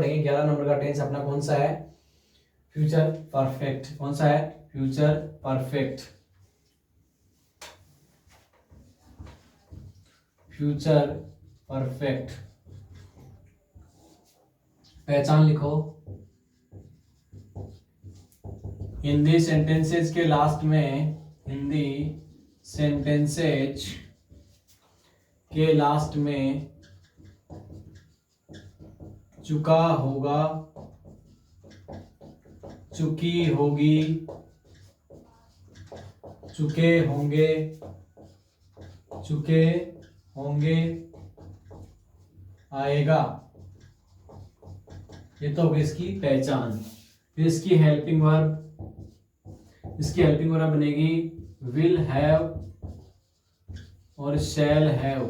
पढ़ेंगे। 11 नंबर का टेंस अपना कौन सा है? Future perfect. कौन सा है? Future perfect. Future perfect. पहचान लिखो। हिंदी सेंटेंसेज के लास्ट में, हिंदी सेंटेंसेज के लास्ट में चुका होगा, चुकी होगी, चुके होंगे, चुके होंगे आएगा। ये तो होगी इसकी पहचान। फिर इसकी हेल्पिंग वर्ब, इसकी हेल्पिंग वर्ब बनेगी विल हैव और शैल हैव।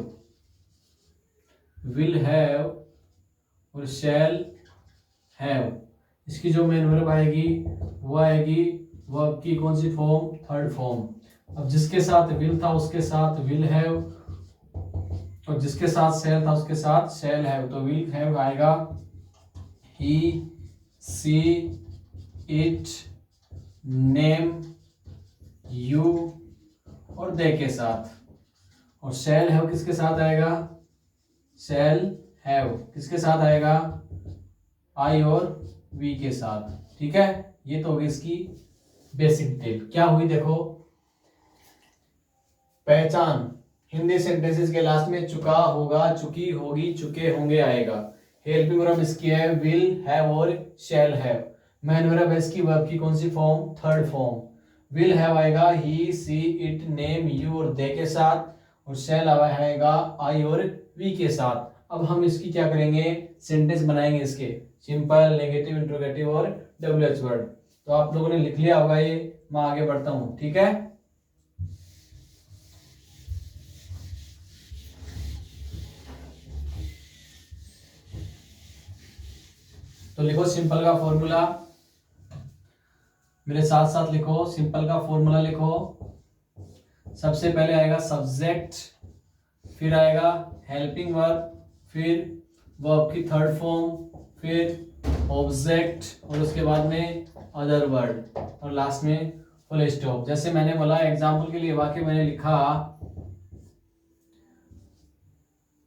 विल हैव और शैल हैव। इसकी जो मेन वर्ब आएगी वो आएगी वर्ब की कौन सी फॉर्म? Third form. अब जिसके साथ विल था उसके साथ विल हैव, और जिसके साथ शैल था उसके साथ शैल हैव। तो विल हैव आएगा he, she, it, name, you और दे के साथ। और शैल हैव किसके साथ आएगा? शैल हैव किसके साथ आएगा? आई और वी के साथ। ठीक है, ये तो होगी इसकी बेसिक डिटेल। क्या हुई देखो, पहचान हिंदी सेंटेंसेस के लास्ट में चुका होगा, चुकी होगी, चुके होंगे आएगा। हेल्पिंग वर्ब इसकी है विल हैव और शैल हैव। मेन वर्ब है इसकी वर्ब की कौन सी form? Third form. Will have आएगा he, she, it, name, you और दे के साथ, और शैल आएगा आई और वी के साथ। अब हम इसकी क्या करेंगे? सेंटेंस बनाएंगे इसके, सिंपल, नेगेटिव, इंट्रोगेटिव और WH वर्ड। तो आप लोगों ने लिख लिया होगा ये, मैं आगे बढ़ता हूं। ठीक है, तो लिखो सिंपल का फॉर्मूला, मेरे साथ साथ लिखो। सिंपल का फॉर्मूला लिखो। सबसे पहले आएगा सब्जेक्ट, फिर आएगा हेल्पिंग वर्ब, फिर वर्ब की थर्ड फॉर्म, फिर ऑब्जेक्ट, और उसके बाद में अदर वर्ड, और लास्ट में फुल स्टॉप। जैसे मैंने बोला एग्जांपल के लिए वाक्य मैंने लिखा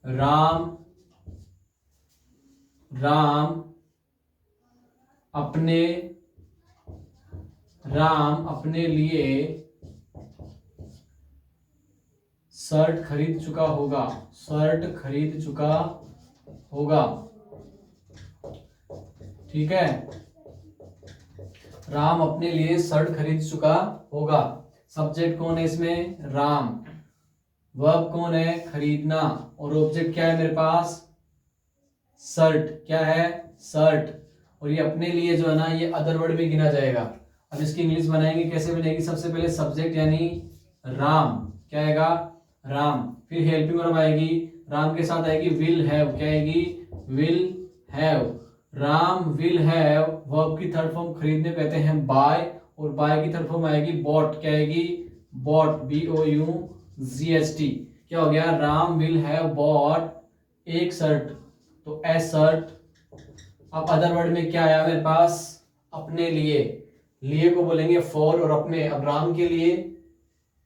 राम, राम अपने, राम अपने लिए शर्ट खरीद चुका होगा, शर्ट खरीद चुका होगा। ठीक है, राम अपने लिए शर्ट खरीद चुका होगा। सब्जेक्ट कौन है इसमें? राम। वर्ब कौन है? खरीदना। और ऑब्जेक्ट क्या है मेरे पास? शर्ट। क्या है? शर्ट। और ये अपने लिए जो है ना, ये अदर वर्ड में गिना जाएगा। अब इसकी इंग्लिश बनाएंगे, कैसे बनेगी? सबसे पहले सब्जेक्ट यानी राम, क्या आएगा? राम। फिर हेल्पिंग वर्ब आएगी, राम के साथ आएगी विल हैव, क्या आएगी? Will have. Ram will have verb की थर्ड फॉर्म खरीदने कहते हैं बाय, और बाय की थर्ड फॉर्म आएगी बॉट, क्या आएगी? Bought, BOUGHT। क्या हो गया? राम विल हैव बॉट एक शर्ट, तो ए शर्ट। अब अदर वर्ड में क्या आया मेरे पास? अपने लिए। लिए को बोलेंगे फॉर, और अपने, अब राम के लिए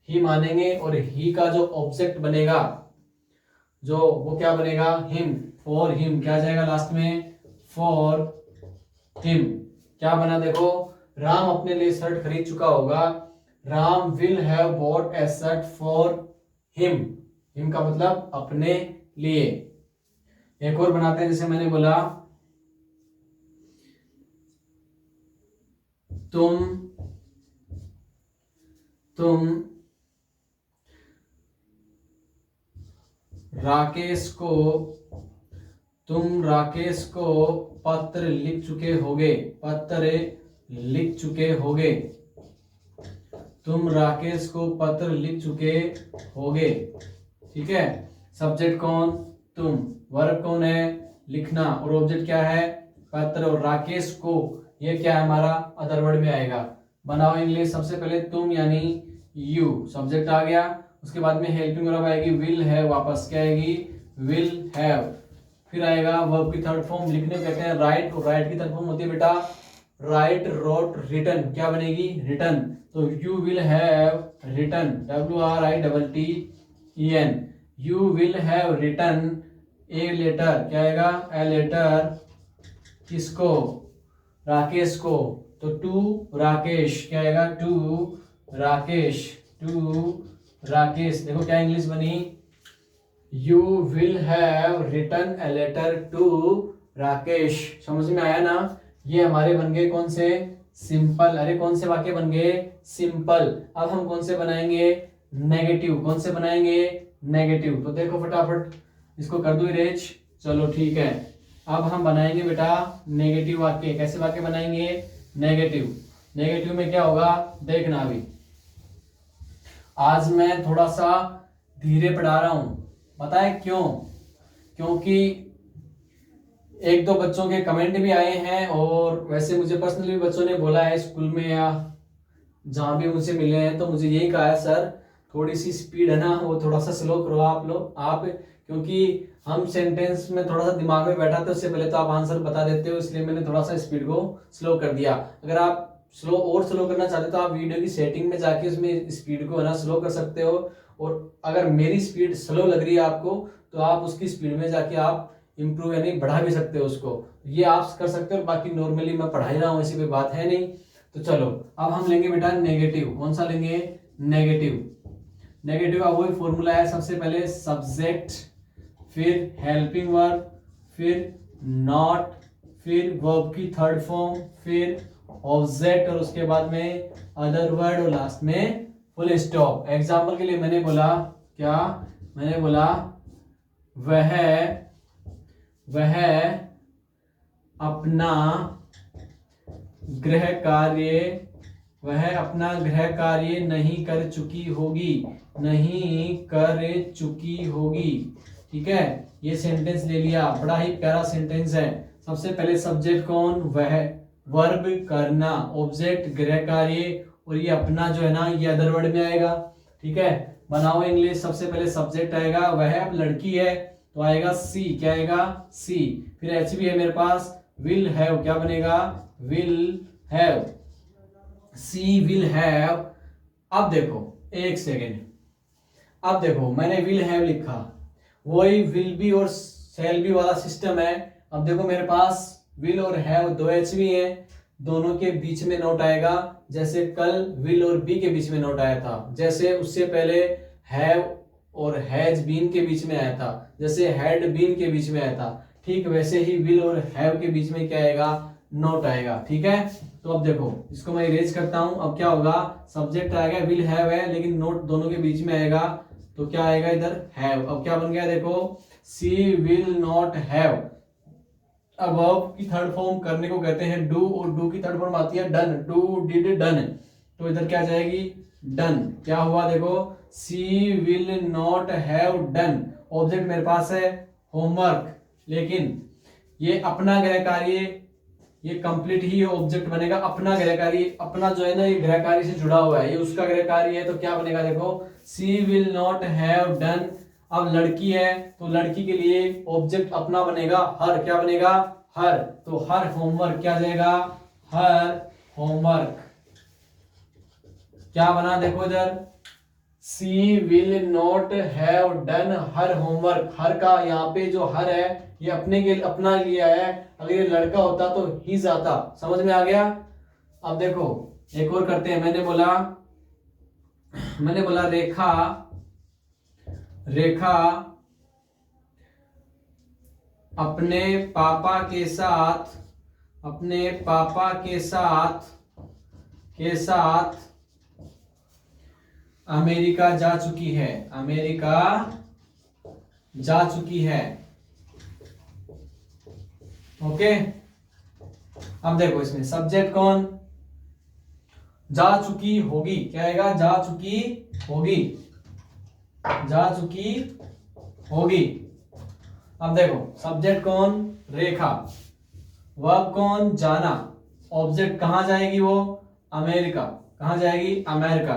ही मानेंगे, और ही का जो ऑब्जेक्ट बनेगा जो, वो क्या बनेगा? Him, for him. क्या जाएगा लास्ट में? For him. क्या बना देखो, राम अपने लिए शर्ट खरीद चुका होगा, Ram will have bought A shirt for him. Him का मतलब अपने लिए। एक और बनाते हैं, जैसे मैंने बोला तुम राकेश को पत्र लिख चुके होगे, पत्र लिख चुके होगे। तुम राकेश को पत्र लिख चुके होगे। ठीक है, सब्जेक्ट कौन? तुम। वर्ब कौन है? लिखना। और ऑब्जेक्ट क्या है? पत्र। और राकेश को, ये क्या है हमारा? अदर वर्ड में आएगा। बनाओ इंग्लिश। सबसे पहले तुम यानी यू, सब्जेक्ट आ गया। उसके बाद में हेल्पिंग वर्ब आएगी विल हैव, वापस क्या आएगी? Will have. फिर आएगा वर्ब की थर्ड फॉर्म लिखने को कहते हैं राइट, और राइट की थर्ड फॉर्म होती है बेटा राइट, रोट, रिटन। क्या बनेगी? रिटन। तो you will have written, WRITTEN, you will have written a letter. क्या आएगा? A letter. किसको? राकेश को। तो टू राकेश। क्या आएगा? To Rakesh, to Rakesh. देखो क्या इंग्लिश बनी, you will have written a letter to Rakesh. समझ में आया ना? ये हमारे बन गए कौन से? सिंपल। अरे कौन से वाक्य बन गए? सिंपल। अब हम कौन से बनाएंगे? नेगेटिव। कौन से बनाएंगे? नेगेटिव। तो देखो फटाफट इसको कर दो इरेज। चलो ठीक है, अब हम बनाएंगे बेटा नेगेटिव वाक्य। कैसे वाक्य बनाएंगे? नेगेटिव। नेगेटिव में क्या होगा देखना। अभी आज मैं थोड़ा सा धीरे पढ़ा रहा हूं, पता है क्यों? क्योंकि एक दो बच्चों के कमेंट भी आए हैं, और वैसे मुझे पर्सनली बच्चों ने बोला है स्कूल में या जहां भी मुझसे मिले हैं, तो मुझे यही कहा है सर थोड़ी सी स्पीड है ना वो थोड़ा सा स्लो करो आप लोग आप, क्योंकि हम सेंटेंस में थोड़ा सा दिमाग में बैठा था उससे पहले तो आप आंसर बता देते हो, इसलिए मैंने थोड़ा सा स्पीड को स्लो कर दिया। अगर आप स्लो और स्लो करना चाहते हो तो आप वीडियो की सेटिंग में जाके उसमें स्पीड को है ना स्लो कर सकते हो, और अगर मेरी स्पीड स्लो लग रही है आपको तो आप उसकी स्पीड में जाके आप इम्प्रूव यानी बढ़ा भी सकते हो उसको, ये आप कर सकते हो। बाकी नॉर्मली मैं पढ़ा ही रहा हूँ, ऐसी कोई बात है नहीं। तो चलो अब हम लेंगे बेटा नेगेटिव। कौन सा लेंगे? नेगेटिव। नेगेटिव का वही फॉर्मूला है, सबसे पहले सब्जेक्ट, फिर हेल्पिंग वर्ब, फिर नॉट, फिर वर्ब की थर्ड फॉर्म, फिर ऑब्जेक्ट, और उसके बाद में अदर वर्ड, और लास्ट में फुल स्टॉप। एग्जाम्पल के लिए मैंने बोला क्या? मैंने बोला वह अपना गृह कार्य नहीं कर चुकी होगी, नहीं कर चुकी होगी। ठीक है, ये सेंटेंस ले लिया, बड़ा ही प्यारा सेंटेंस है। सबसे पहले सब्जेक्ट कौन? वह, वर्ब करना, ऑब्जेक्ट गृह कार्य, और ये अपना जो है ना ये अदर वर्ड में आएगा। ठीक है, बनाओ इंग्लिश। सबसे पहले सब्जेक्ट आएगा वह, अब लड़की है तो आएगा सी। क्या आएगा? सी। फिर एच भी है मेरे पास, विल हैव। क्या बनेगा? Will have, she will have. अब देखो एक सेकेंड, अब देखो मैंने विल हैव लिखा, वही विल बी और शैल बी वाला सिस्टम है। अब देखो मेरे पास विल और हैव दो एच भी है, दोनों के बीच में नोट आएगा, जैसे कल विल और बी के बीच में नोट आया था, जैसे उससे पहले हैव और हैज बीन के बीच में आया था, जैसे हैड बीन के बीच में आया था, ठीक वैसे ही विल और हैव के बीच में क्या आएगा? नोट आएगा। ठीक है, तो अब देखो इसको मैं इरेज करता हूं। अब क्या होगा? सब्जेक्ट आएगा विल हैव है, लेकिन नोट दोनों के बीच में आएगा, तो क्या आएगा इधर? हैव। अब क्या बन गया देखो, सी विल नॉट हैव। अब वर्ब की थर्ड फॉर्म करने को कहते हैं डू, और डू की थर्ड फॉर्म आती है डन, डू डिड डन, तो इधर क्या जाएगी? डन। क्या हुआ देखो, she will not have done. Object मेरे पास है होमवर्क, लेकिन ये अपना गृह कार्य, ये कंप्लीट ही ऑब्जेक्ट बनेगा। अपना गृह कार्य, अपना जो है ना ये गृह कार्य से जुड़ा हुआ है, ये उसका गृह कार्य है, तो क्या बनेगा देखो, she will not have done. अब लड़की है तो लड़की के लिए ऑब्जेक्ट अपना बनेगा हर। क्या बनेगा? हर। तो हर होमवर्क क्या जाएगा? Her homework. क्या बना देखो इधर, she will not have done her homework. Her का यहाँ पे जो हर है ये अपने के अपना लिया है, अगर ये लड़का होता तो हिज आता। समझ में आ गया? अब देखो एक और करते हैं। मैंने बोला रेखा अपने पापा के साथ अमेरिका जा चुकी है। ओके, अब देखो इसमें सब्जेक्ट कौन? जा चुकी होगी। क्या आएगा? जा चुकी होगी। अब देखो सब्जेक्ट कौन? रेखा। वर्ब कौन? जाना। ऑब्जेक्ट कहां जाएगी वो? अमेरिका। कहां जाएगी? अमेरिका।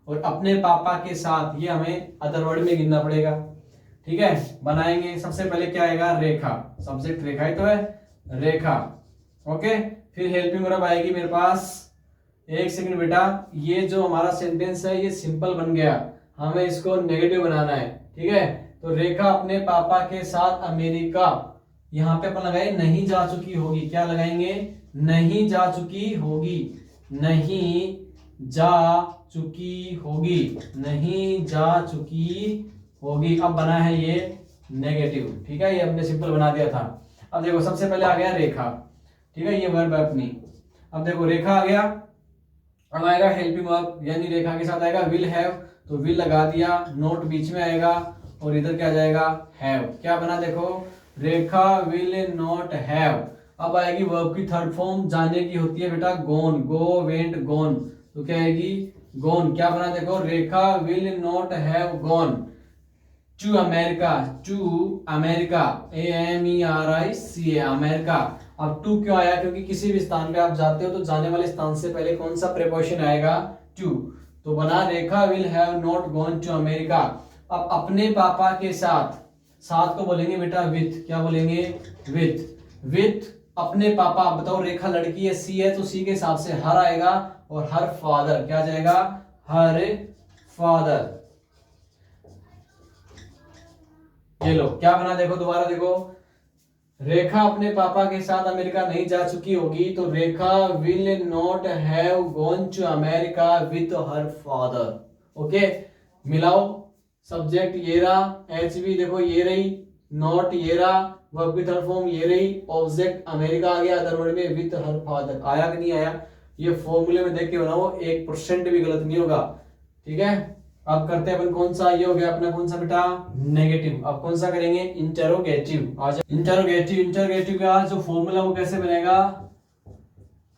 और अपने पापा के साथ, ये हमें अदर वर्ड में गिनना पड़ेगा। ठीक है, बनाएंगे। सबसे पहले क्या आएगा, रेखा, सब्जेक्ट रेखा ही तो है, रेखा। ओके, फिर हेल्पिंग वर्ब आएगी मेरे पास। एक सेकंड बेटा, ये जो हमारा सेंटेंस है ये सिंपल बन गया, हमें इसको नेगेटिव बनाना है। ठीक है, तो रेखा अपने पापा के साथ अमेरिका, यहाँ पे अपन लगाए नहीं जा चुकी होगी, क्या लगाएंगे, नहीं जा चुकी होगी, नहीं जा चुकी होगी, नहीं जा चुकी होगी। अब बना है ये नेगेटिव। ठीक है, ये हमने सिंपल बना दिया था। अब देखो सबसे पहले आ गया रेखा, ठीक है, ये वर्ब है अपनी। अब देखो रेखा आ गया, अब आएगा हेल्पिंग वर्ब, यानी रेखा के साथ आएगा विल हैव, तो विल लगा दिया, नोट बीच में आएगा और इधर क्या जाएगा, हैव। क्या बना देखो, रेखा विल नॉट हैव। अब आएगी वर्ब की थर्ड फॉर्म, जाने की होती है बेटा गोन, गो वेंट गोन, तो क्या आएगी, गोन। क्या बना देखो, Rekha will not have gone to America, to America, AMERICA, America. अब टू क्यों आया, क्योंकि किसी भी स्थान पे आप जाते हो तो जाने वाले स्थान से पहले कौन सा प्रीपोजिशन आएगा, टू। तो बना Rekha will have not gone to America. अब अपने पापा के साथ, साथ को बोलेंगे बेटा विथ, क्या बोलेंगे, विथ, विथ अपने पापा। बताओ रेखा लड़की है, सी है, तो सी के हिसाब से हर आएगा, और हर फादर, क्या जाएगा, हर फादर। ये लो क्या बना देखो, दोबारा देखो, रेखा अपने पापा के साथ अमेरिका नहीं जा चुकी होगी, तो Rekha will not have gone to America with her father. Okay, मिलाओ, सब्जेक्ट ये रहा, HV देखो ये रही, नॉट ये रहा, वर्ब की थर्ड फॉर्म ये रही, ऑब्जेक्ट अमेरिका आ गया अदर वर्ड में विथ हर फादर। आया कि नहीं आया, ये फॉर्मूले में देख के बनाओ, 1% भी गलत नहीं होगा। ठीक है, अब करते हैं अपन कौन सा, ये हो गया अपना कौन सा बेटा, नेगेटिव। अब कौन सा करेंगे, इंटरोगेटिव। आज इंटरोगेटिव, इंटरोगेटिव का जो फॉर्मूला वो कैसे बनेगा,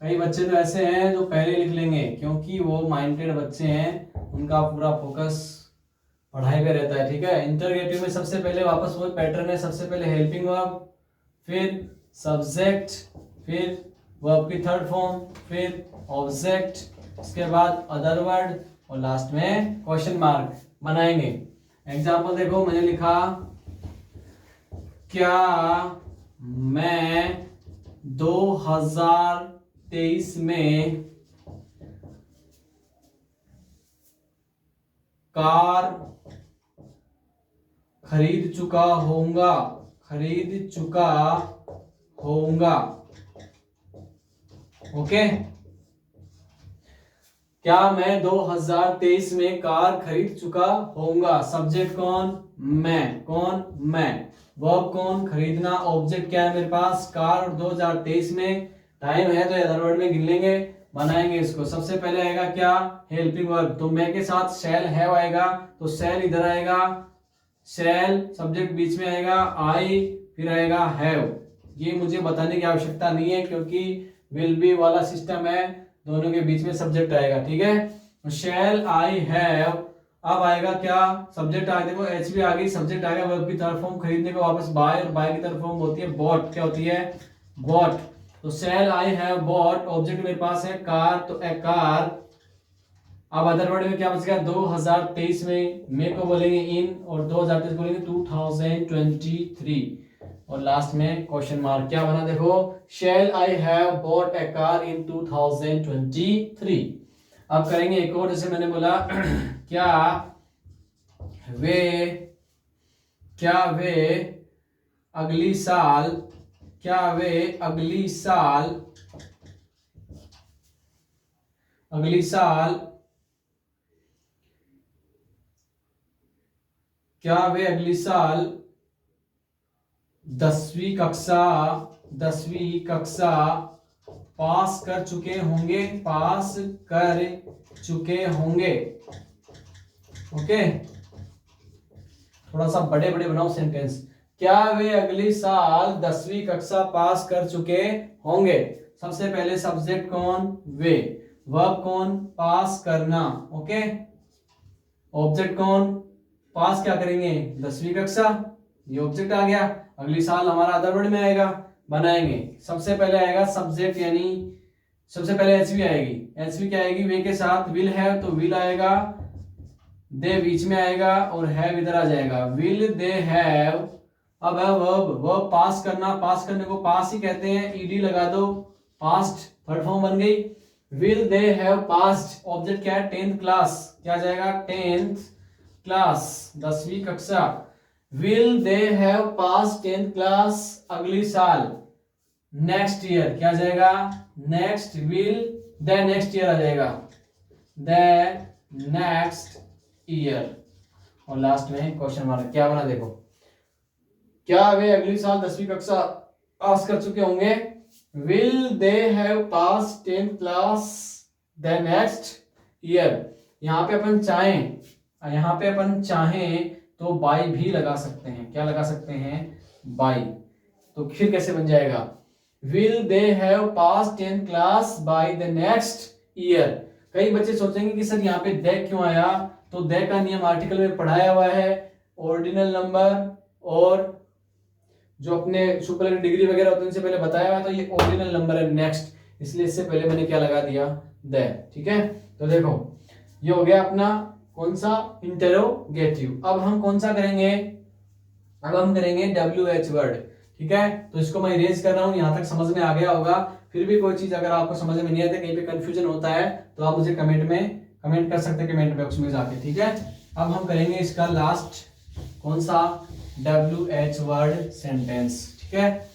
कई बच्चे तो ऐसे हैं जो पहले लिख लेंगे, क्योंकि वो माइंडेड बच्चे हैं, उनका पूरा फोकस पढ़ाई पे रहता है। ठीक है, इंटरोगेटिव में सबसे पहले वापस वो पैटर्न है, सबसे पहले हेल्पिंग वर्ब, फिर सब्जेक्ट, फिर वर्ब की थर्ड फॉर्म, फिर ऑब्जेक्ट, इसके बाद अदर वर्ड, और लास्ट में क्वेश्चन मार्क बनाएंगे। एग्जाम्पल देखो, मैंने लिखा क्या मैं 2023 में कार खरीद चुका होऊंगा, खरीद चुका होऊंगा। ओके, क्या मैं 2023 में कार खरीद चुका होऊंगा। सब्जेक्ट कौन, मैं, कौन, मैं, वर्ब कौन, खरीदना, ऑब्जेक्ट क्या है मेरे पास, कार, और 2023 में टाइम है तो अदर वर्ड में गिन लेंगे, बनाएंगे इसको। सबसे पहले आएगा क्या, हेल्पिंग वर्ब, तो मैं के साथ शैल हैव आएगा, तो शैल इधर आएगा, शैल सब्जेक्ट बीच में आएगा, आई, फिर आएगा हैव। ये मुझे बताने की आवश्यकता नहीं है, क्योंकि विल बी वाला सिस्टम है, दोनों के बीच में सब्जेक्ट आएगा। ठीक है, शैल आई हैव। अब आएगा क्या, सब्जेक्ट आ देखो, HV आ गई, सब्जेक्ट आ गया, वर्ब की थर्ड फॉर्म, खरीदने को वापस बाय, और बाय की थर्ड फॉर्म होती है बॉट, क्या होती है, बॉट। तो शैल आई हैव बॉट, ऑब्जेक्ट मेरे पास है कार, तो ए कार। अब अदर वर्ड में क्या बच गया, 2023 में, मे को बोलेंगे इन, और 2023 बोलेंगे 2023, और लास्ट में क्वेश्चन मार्क। क्या बना देखो, shall I have bought a car in 2023। अब करेंगे एक और, जैसे मैंने बोला क्या वे अगली साल, क्या वे अगली साल, अगली साल, क्या वे अगली साल 10वीं कक्षा पास कर चुके होंगे, पास कर चुके होंगे। ओके, थोड़ा सा बड़े बड़े बनाओ सेंटेंस। क्या वे अगली साल 10वीं कक्षा पास कर चुके होंगे। सबसे पहले सब्जेक्ट कौन, वे, वर्ब कौन, पास करना। ओके, ऑब्जेक्ट कौन, पास क्या करेंगे, 10वीं कक्षा, ये ऑब्जेक्ट आ गया। अगली साल हमारा अदर वर्ड में आएगा, बनाएंगे। सबसे पहले आएगा सब्जेक्ट, यानी सबसे पहले HV आएगी, HV क्या आएगी, वे के साथ विल हैव, तो विल आएगा, दे बीच में आएगा और हैव इधर आ जाएगा। विल दे हैव, अब है वर्ब, वर्ब पास करना, पास करने को पास ही कहते हैं, ईडी लगा दो, पास्ट थर्ड फॉर्म बन गई। Will they have passed, object क्या है, 10th क्लास, क्या जाएगा 10th क्लास, 10वीं कक्षा। Will they have pass 10th class अगली साल, नेक्स्ट ईयर क्या जाएगा, next, will the next year आ जाएगा, द नेक्स्ट ईयर। और लास्ट में क्वेश्चन मार्क, क्या बना देखो, क्या वे अगली साल 10वीं कक्षा पास कर चुके होंगे। Will they have pass 10th class the next year. यहाँ पे अपन चाहें तो बाई भी लगा सकते हैं, क्या लगा सकते हैं, बाई। तो फिर कैसे बन जाएगा, will they have pass 10th class by the next year. कई बच्चे सोचेंगे कि सर यहाँ पे दे क्यों आया, तो दे का नियम आर्टिकल में पढ़ाया हुआ है, ऑर्डिनल नंबर और जो अपने सुपरलेटिव डिग्री वगैरह होते हैं उनसे पहले बताया हुआ है, तो ये ऑर्डिनल नंबर है नेक्स्ट, इसलिए इससे पहले मैंने क्या लगा दिया, द। ठीक है, तो देखो ये हो गया अपना कौन सा, इंटरोगेटिव। अब हम कौन सा करेंगे, अब हम करेंगे WH वर्ड। ठीक है, तो इसको मैं इरेज कर रहा हूं, यहां तक समझ में आ गया होगा। फिर भी कोई चीज अगर आपको समझ में नहीं आती, कहीं पे कंफ्यूजन होता है, तो आप मुझे कमेंट कर सकते हैं कमेंट बॉक्स में जाके। ठीक है, अब हम करेंगे इसका लास्ट कौन सा, WH वर्ड सेंटेंस। ठीक है,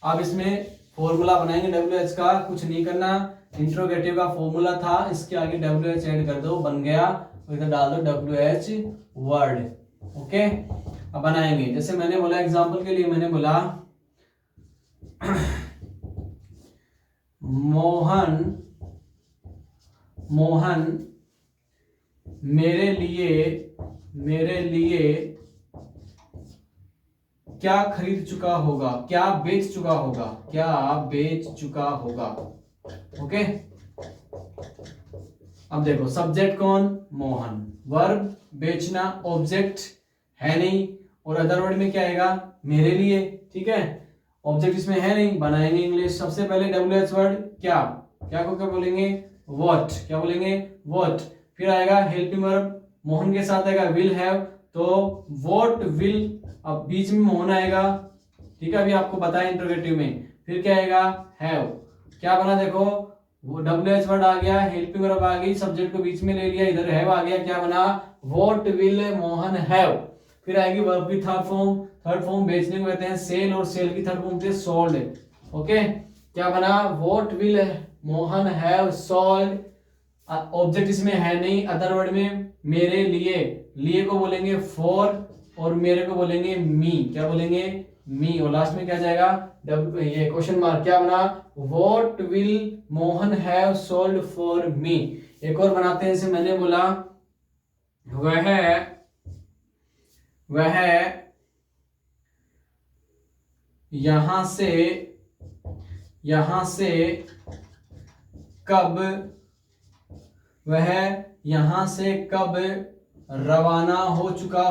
अब इसमें फॉर्मूला बनाएंगे WH का, कुछ नहीं करना, इंट्रोगेटिव का फॉर्मूला था, इसके आगे WH ऐड कर दो, बन गया, इधर डाल दो WH वर्ड। ओके, अब बनाएंगे, जैसे मैंने बोला एग्जांपल के लिए, मैंने बोला मोहन मेरे लिए क्या खरीद चुका होगा, क्या बेच चुका होगा, क्या बेच चुका होगा। ओके, अब देखो सब्जेक्ट कौन, मोहन, वर्ब बेचना, ऑब्जेक्ट है नहीं, और अदर वर्ड में क्या आएगा, मेरे लिए। ठीक है, ऑब्जेक्ट इसमें है नहीं, बनाएंगे इंग्लिश। सबसे पहले WH वर्ड क्या, क्या को क्या बोलेंगे, व्हाट, क्या बोलेंगे, व्हाट। फिर आएगा हेल्पिंग वर्ब, मोहन के साथ आएगा विल हैव, तो व्हाट विल, अब बीच में मोहन आएगा। ठीक है, अभी आपको बताया इंट्रोगेटिव में। फिर क्या आएगा, हैव, क्या बना देखो, वो WH वर्ड आ गया, हेल्पिंग वर्ब आ गई, सब्जेक्ट को बीच में ले लिया, इधर हैव आ गया, क्या बना, व्हाट विल मोहन हैव। फिर आएगी वर्ब की थर्ड फॉर्म बेचने को कहते हैं सेल, और सेल की थर्ड फॉर्म होती है सोल्ड। ओके, क्या बना, what will Mohan have sold, object इसमें है नहीं, अदर वर्ड में मेरे लिए, लिए को बोलेंगे फॉर, और मेरे को बोलेंगे मी, क्या बोलेंगे, मी, और लास्ट में क्या जाएगा, ये क्वेश्चन मार्क, क्या बना, what will Mohan have sold for me. एक और बनाते हैं, जैसे मैंने बोला वह यहां से कब रवाना हो चुका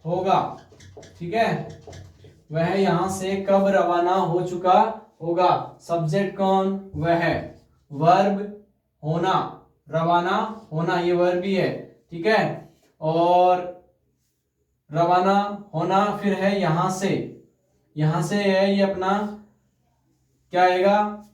होगा, ठीक है, वह यहां से कब रवाना हो चुका होगा। सब्जेक्ट कौन, वह, वर्ब होना, रवाना होना ये वर्ब भी है। ठीक है, और रवाना होना, फिर है यहां से है ये अपना क्या आएगा,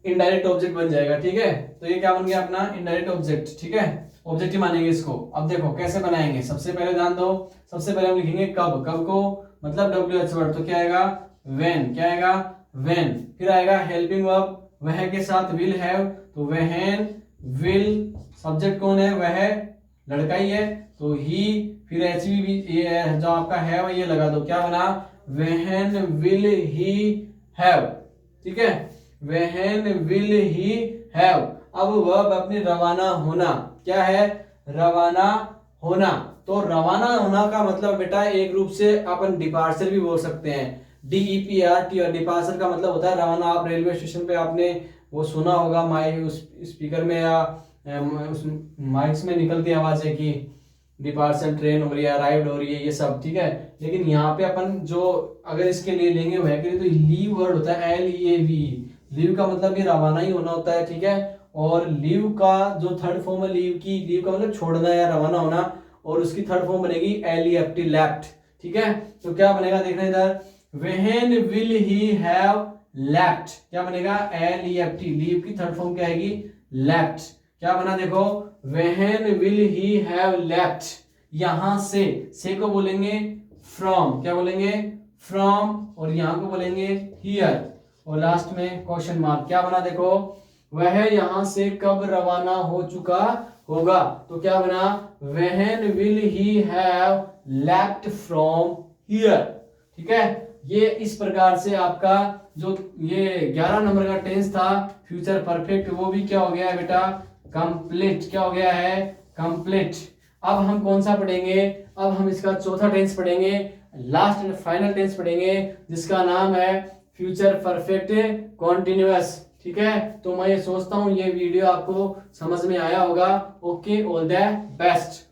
इनडायरेक्ट ऑब्जेक्ट बन जाएगा। ठीक है, तो ये क्या बन गया अपना इनडायरेक्ट ऑब्जेक्ट। ठीक है, ऑब्जेक्ट ही मानेंगे इसको। अब देखो कैसे बनाएंगे, सबसे पहले ध्यान दो, सबसे पहले हम लिखेंगे कब को मतलब WH वर्ड, तो क्या आएगा, व्हेन, क्या आएगा, व्हेन। फिर आएगा हेल्पिंग वर्ब, वह के साथ विल हैव, तो व्हेन विल, सब्जेक्ट कौन है, वह लड़का ही है, तो ही, फिर HV भी ये जो आपका है ये लगा दो, क्या बना, व्हेन विल ही हैव। ठीक है, व्हेन विल ही हैव। अब वर्ब अपनी रवाना होना, क्या है, रवाना होना, तो रवाना होना का मतलब बेटा एक रूप से अपन डिपार्चर भी बोल सकते हैं, DEPART, और डिपार्चर का मतलब होता है रवाना। आप रेलवे स्टेशन पे आपने वो सुना होगा माइक, उस स्पीकर में या उस माइक्स में निकलती आवाज है कि डिपार्चर ट्रेन हो रही है, अराइव्ड हो रही है, ये सब। ठीक है, लेकिन यहाँ पे अपन जो अगर इसके लिए लेंगे वह के लिए, तो लीव वर्ड होता है, LEAV, लीव का मतलब ये रवाना ही होना होता है। ठीक है, और लीव का जो थर्ड फॉर्म है, लीव का मतलब छोड़ना या रवाना होना, और उसकी थर्ड फॉर्म बनेगी LEFT, लेफ्ट। ठीक है, तो क्या बनेगा देखना इधर, when will he have left, क्या बनेगा LEFT, लीव की थर्ड फॉर्म क्या आएगी लेफ्ट। क्या बना देखो, when will he have left, यहां से को बोलेंगे फ्रॉम, क्या बोलेंगे फ्रॉम, और यहां को बोलेंगे हियर, और लास्ट में क्वेश्चन मार्क। क्या बना देखो, वह यहां से कब रवाना हो चुका होगा, तो क्या बना when will he have left from here. ठीक है, ये इस प्रकार से आपका जो ये 11 नंबर का टेंस था फ्यूचर परफेक्ट, वो भी क्या हो गया है बेटा कंप्लीट, क्या हो गया है कंप्लीट। अब हम कौन सा पढ़ेंगे, अब हम इसका चौथा टेंस पढ़ेंगे, लास्ट एंड फाइनल टेंस पढ़ेंगे, जिसका नाम है फ्यूचर परफेक्ट कॉन्टिन्यूअस। ठीक है, तो मैं ये सोचता हूं ये वीडियो आपको समझ में आया होगा। Okay, all the best.